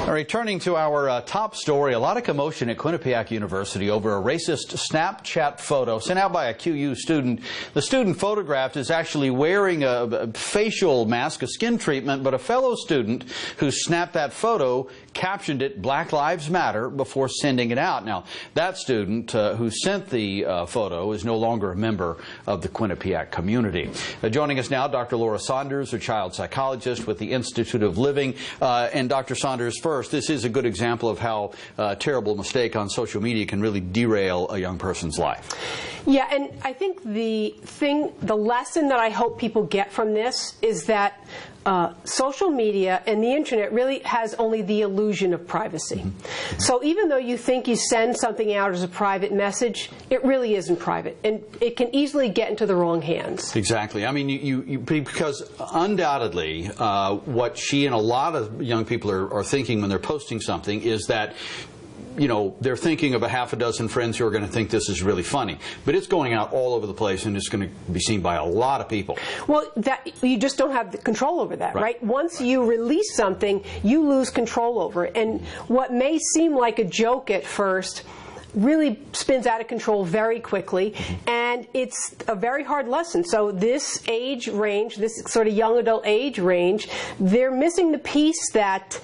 All right, turning to our top story, a lot of commotion at Quinnipiac University over a racist Snapchat photo sent out by a QU student. The student photographed is actually wearing a facial mask, a skin treatment, but a fellow student who snapped that photo captioned it "Black Lives Matter" before sending it out. Now, that student who sent the photo is no longer a member of the Quinnipiac community. Joining us now, Dr. Laura Saunders, a child psychologist with the Institute of Living. And Dr. Saunders, first, this is a good example of how a terrible mistake on social media can really derail a young person's life. Yeah, and I think the lesson that I hope people get from this is that social media and the internet really has only the illusion of privacy. Mm-hmm. So even though you think you send something out as a private message, it really isn't private, and it can easily get into the wrong hands. Exactly. I mean, because undoubtedly what she and a lot of young people are thinking when they're posting something is that, you know, they're thinking of a half a dozen friends who are going to think this is really funny. But it's going out all over the place, and it's going to be seen by a lot of people. Well, you just don't have the control over that, right? Once you release something, you lose control over it. And what may seem like a joke at first really spins out of control very quickly, and it's a very hard lesson. So this age range, this sort of young adult age range, they're missing the piece that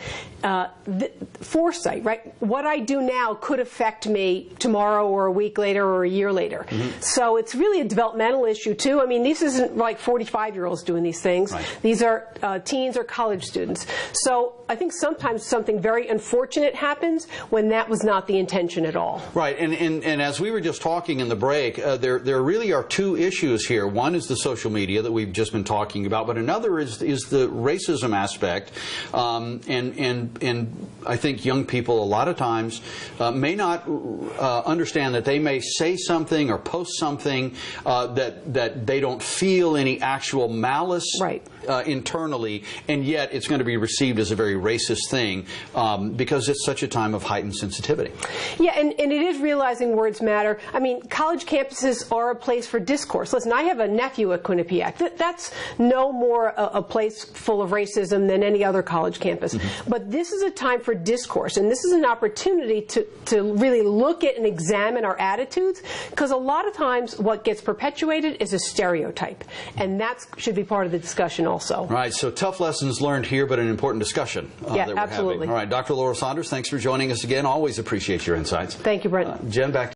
foresight, right? What I do now could affect me tomorrow or a week later or a year later. Mm-hmm. So it's really a developmental issue too. I mean, this isn't like 45-year-olds doing these things. Right. These are teens or college students. So I think sometimes something very unfortunate happens when that was not the intention at all. Right, and as we were just talking in the break, there really are two issues here. One is the social media that we've just been talking about, but another is the racism aspect. And I think young people a lot of times may not understand that they may say something or post something that they don't feel any actual malice internally, and yet it's going to be received as a very racist thing because it's such a time of heightened sensitivity. Yeah, and it is realizing words matter. I mean, college campuses are a place for discourse. Listen, I have a nephew at Quinnipiac. That's no more a place full of racism than any other college campus. Mm-hmm. But this is a time for discourse, and this is an opportunity to really look at and examine our attitudes, because a lot of times what gets perpetuated is a stereotype, and that should be part of the discussion also. Right, so tough lessons learned here, but an important discussion that we're absolutely having. All right, Dr. Laura Saunders, thanks for joining us again. Always appreciate your insights. Thank you, Brent. Jen, back to